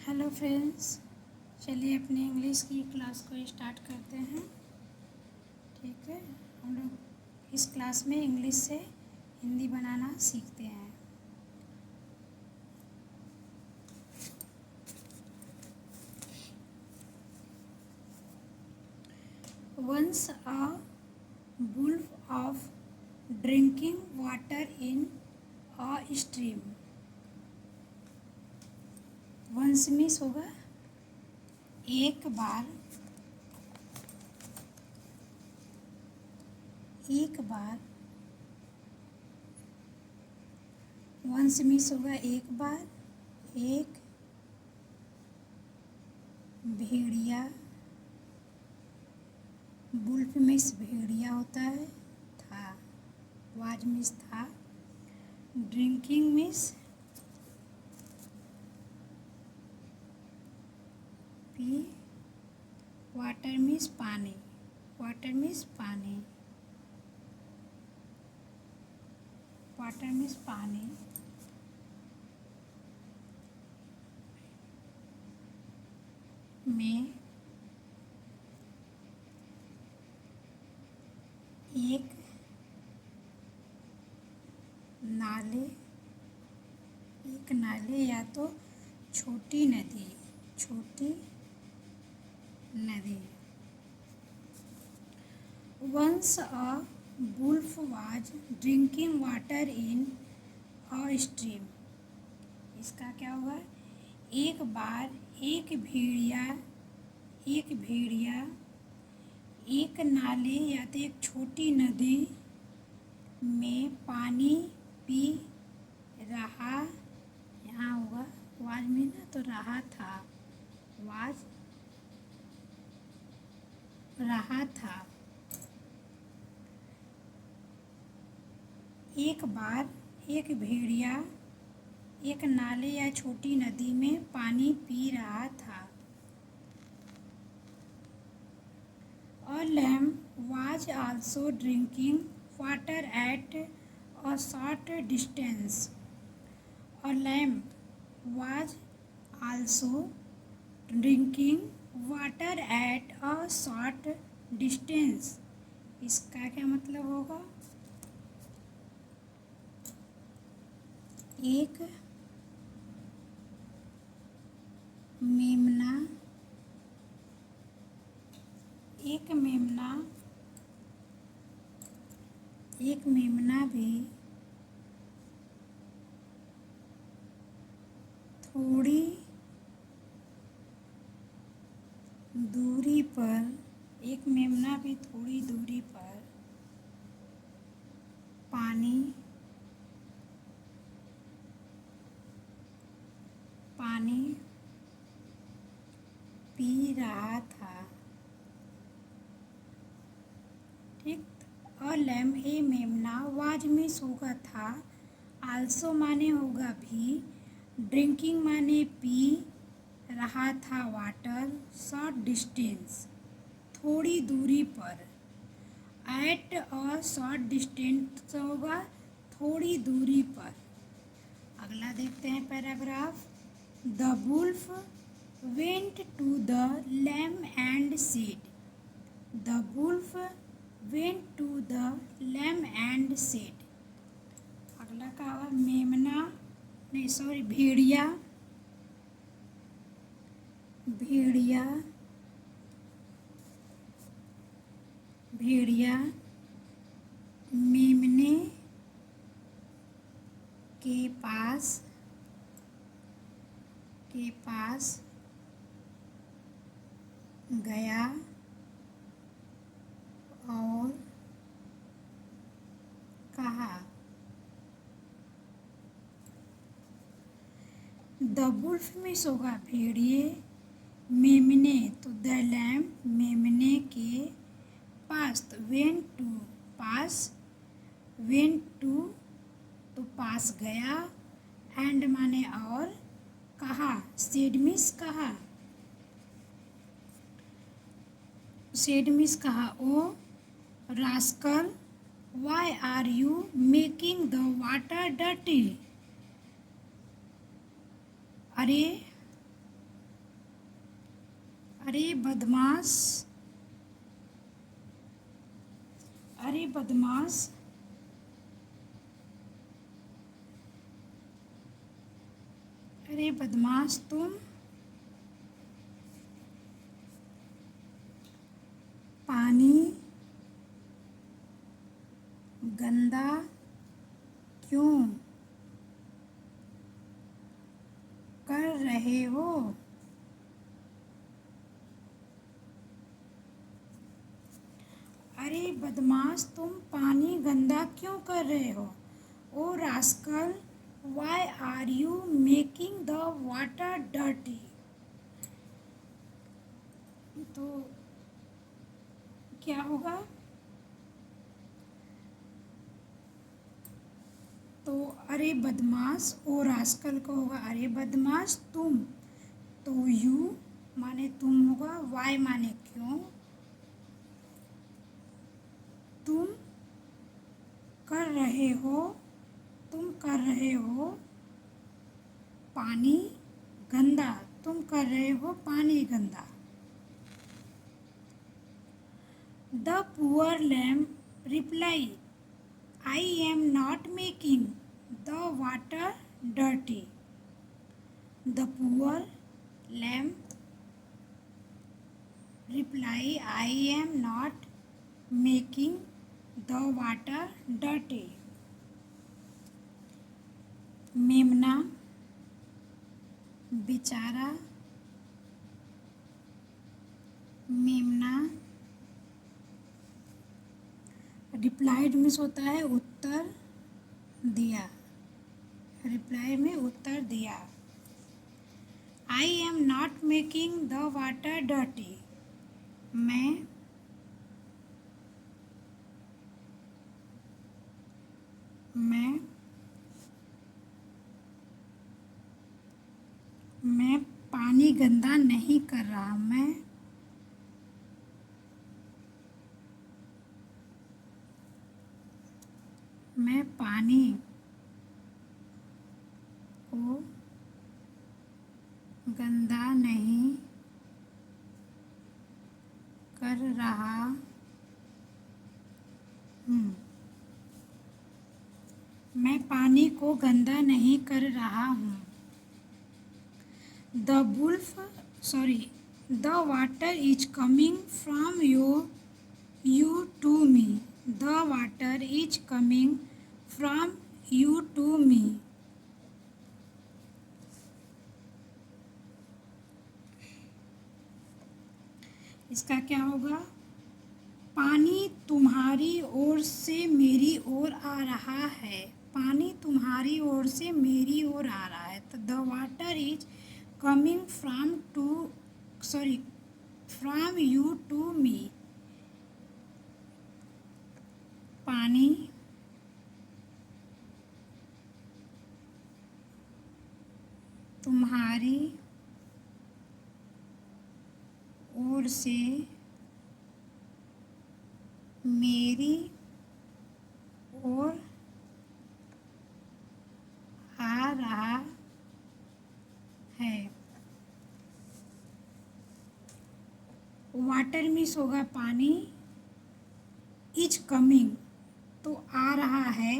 Hello friends, चलिए अपनी English की क्लास को स्टार्ट करते हैं। ठीक है, हम लोग इस क्लास में इंग्लिश से हिंदी बनाना सीखते हैं। Once a wolf of drinking water in a stream. Once means होगा एक बार, एक बार। वंस मीन्स होगा एक बार, एक भेड़िया। वुल्फ मीन्स भेड़िया होता है, था। वाज मीन्स था। Drinking means P. Water means पानी, वाटर मीन्स पानी, वाटर मीन्स पानी। में एक नाले, एक नाले या तो छोटी नदी, छोटी नदी। Once a wolf was drinking water in a stream. इसका क्या होगा? एक बार एक भेड़िया, एक भेड़िया एक नाले या तो एक छोटी नदी में पानी पी रहा। यहाँ होगा वाज में ना, तो रहा था, वाज रहा था। एक बार एक भेड़िया एक नाले या छोटी नदी में पानी पी रहा था। A lamb was also drinking water at a short distance. A lamb was also drinking water at a short distance. इसका क्या मतलब होगा? एक मेमना, एक मेमना, एक मेमना भी थोड़ी दूरी पर, एक मेमना भी थोड़ी दूरी पर पानी, पानी पी रहा था। ठीक। अ लैम्ब ए मेमना, वाज मीन्स होगा था, आल्सो माने होगा भी, ड्रिंकिंग माने पी रहा था वाटर, शॉर्ट डिस्टेंस थोड़ी दूरी पर, एट अ शॉर्ट डिस्टेंस होगा थोड़ी दूरी पर। अगला देखते हैं paragraph. The wolf went to the lamb and said. The wolf went to the lamb and said. अगला का होगा मेमना, नहीं सॉरी, भेड़िया, भेड़िया, भेड़िया मेमने के पास, के पास गया और कहा। द वुल्फ में होगा भेड़िए, मेमने तो द लैम्ब मेमने के पास, तो वेंट टू पास, वेंट टू तो पास गया, एंड माने और, कहा, सेड मीन्स कहा, सेड मीन्स कहा, oh rascal why are you making the water dirty. अरे अरे बदमाश, अरे बदमाश, अरे बदमाश तुम पानी गंदा क्यों कर रहे हो? अरे बदमाश तुम पानी गंदा क्यों कर रहे हो? Oh rascal, why are you making the water dirty? तो क्या होगा? तो अरे बदमाश, ओ रास्कल को होगा अरे बदमाश तुम, तो यू माने तुम होगा, वाई माने क्यों, तुम कर रहे हो, तुम कर रहे हो पानी गंदा, तुम कर रहे हो पानी गंदा। The poor lamb reply, I am not making the water dirty. The poor lamb replied, I am not making the water dirty. मेमना बेचारा, मेमना रिप्लाइड मीन्स होता है उत्तर दिया, रिप्लाई में उत्तर दिया। I am not making the water dirty, मैं पानी गंदा नहीं कर रहा, मैं पानी को गंदा नहीं कर रहा हूँ, मैं पानी को गंदा नहीं कर रहा हूँ। The water is coming from you to me. The water is coming from you to me. इसका क्या होगा? पानी तुम्हारी ओर से मेरी ओर आ रहा है, पानी तुम्हारी ओर से मेरी ओर आ रहा है। तो the water is coming from you to me, पानी तुम्हारी ओर से मेरी ओर आ रहा है। वाटर मीन्स होगा पानी, इज कमिंग तो आ रहा है,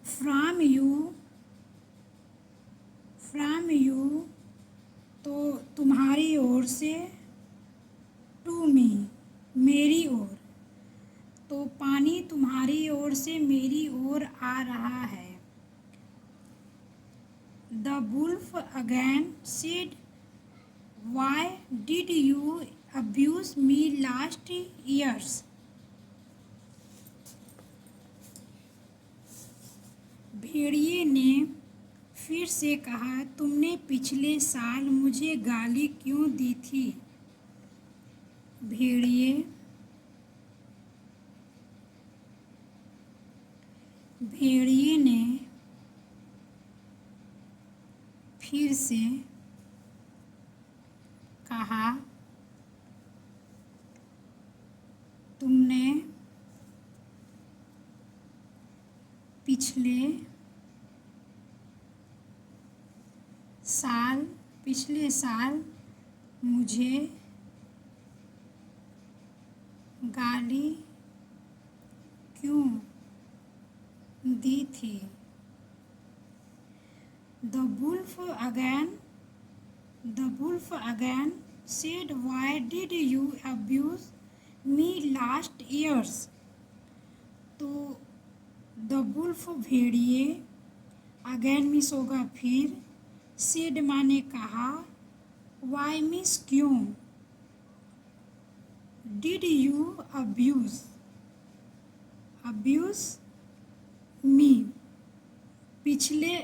फ्रॉम यू तो तुम्हारी ओर से, टू मी मेरी ओर, तो पानी तुम्हारी ओर से मेरी ओर आ रहा है। The wolf again said, why did you abuse me last years? भेड़िए ने फिर से कहा, तुमने पिछले साल मुझे गाली क्यों दी थी? भेड़िए ने फिर से कहा, तुमने पिछले साल मुझे गाली क्यों दी थी। The wolf again said, why did you abuse me last years? तो द वुल्फ भेड़िए, अगेन मिस होगा फिर, सेड माने कहा, वाई मिस क्यों, डिड यू अब्यूज मी, पिछले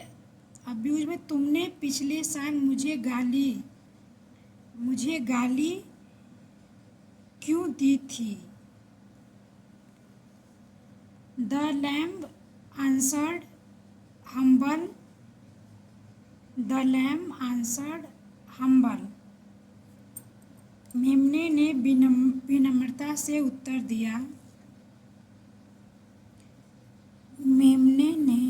अब्यूज में तुमने पिछले साल मुझे गाली क्यों दी थी। द लैम्ब आंसर्ड हम्बल, मेमने ने विनम्रता से उत्तर दिया। मेमने ने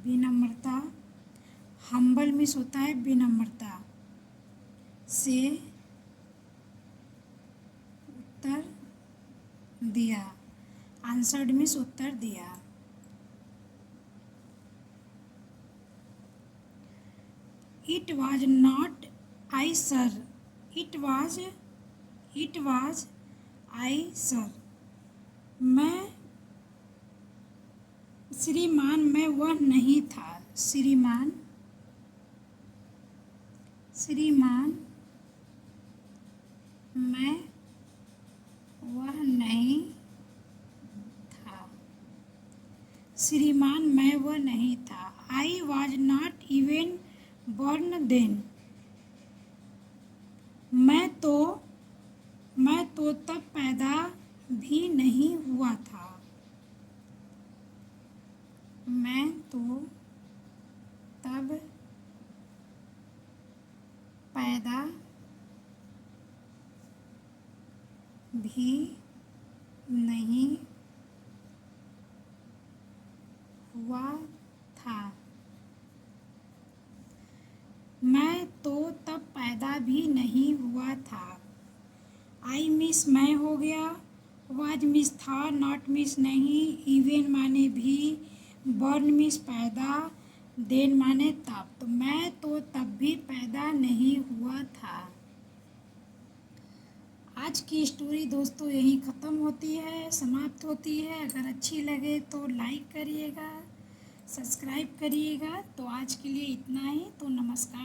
विनम्रता, हम्बल मिस होता है विनम्रता से उत्तर दिया। आंसर्ड मिस उत्तर दिया। It was not I sir, it was I sir, श्रीमान मैं वह नहीं था। श्रीमान मैं वह नहीं था। श्रीमान मैं वह नहीं था। I was not even born then, मैं तो तब पैदा भी नहीं हुआ था। मैं तो तब पैदा भी नहीं हुआ था। मैं तो तब पैदा भी नहीं हुआ था। आई मिस मैं हो गया, वाज मिस था, नॉट मिस नहीं, इवन माने भी, बॉर्न मिस पैदा, देन माने तब। तो मैं तो तब भी पैदा नहीं हुआ था। आज की स्टोरी दोस्तों यहीं ख़त्म होती है, समाप्त होती है। अगर अच्छी लगे तो लाइक करिएगा, सब्सक्राइब करिएगा। तो आज के लिए इतना ही। तो नमस्कार।